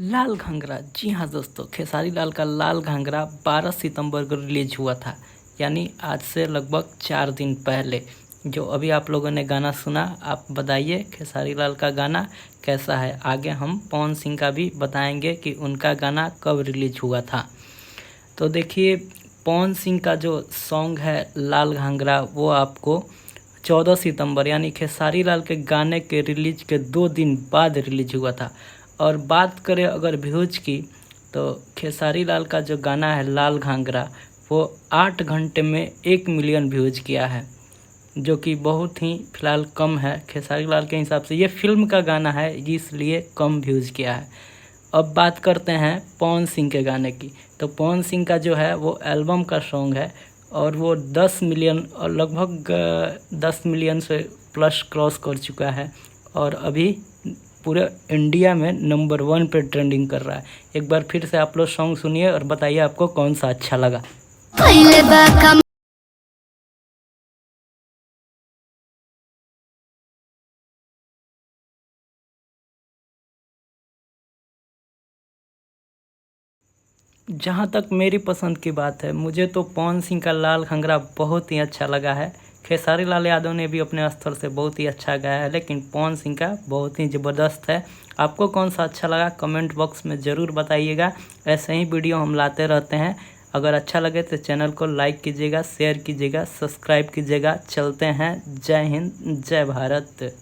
लाल घाघरा। जी हाँ दोस्तों, खेसारी लाल का लाल घाघरा 12 सितंबर को रिलीज हुआ था, यानी आज से लगभग 4 दिन पहले। जो अभी आप लोगों ने गाना सुना, आप बताइए खेसारी लाल का गाना कैसा है। आगे हम पवन सिंह का भी बताएंगे कि उनका गाना कब रिलीज हुआ था। तो देखिए, पवन सिंह का जो सॉन्ग है लाल घाघरा, वो आपको 14 सितंबर यानी खेसारी लाल के गाने के रिलीज के 2 दिन बाद रिलीज हुआ था। और बात करें अगर व्यूज की, तो खेसारी लाल का जो गाना है लाल घाघरा, वो 8 घंटे में 1 मिलियन व्यूज किया है, जो कि बहुत ही फ़िलहाल कम है खेसारी लाल के हिसाब से। ये फिल्म का गाना है, इसलिए कम व्यूज किया है। अब बात करते हैं पवन सिंह के गाने की। तो पवन सिंह का जो है वो एल्बम का सॉन्ग है, और वो 10 मिलियन और लगभग 10 मिलियन से प्लस क्रॉस कर चुका है, और अभी पूरे इंडिया में नंबर 1 पे ट्रेंडिंग कर रहा है। एक बार फिर से आप लोग सॉन्ग सुनिए और बताइए आपको कौन सा अच्छा लगा। जहाँ तक मेरी पसंद की बात है, मुझे तो पवन सिंह का लाल घाघरा बहुत ही अच्छा लगा है। खेसारी लाल यादव ने भी अपने स्तर से बहुत ही अच्छा गाया है, लेकिन पवन सिंह का बहुत ही ज़बरदस्त है। आपको कौन सा अच्छा लगा कमेंट बॉक्स में ज़रूर बताइएगा। ऐसे ही वीडियो हम लाते रहते हैं। अगर अच्छा लगे तो चैनल को लाइक कीजिएगा, शेयर कीजिएगा, सब्सक्राइब कीजिएगा। चलते हैं। जय हिंद, जय भारत।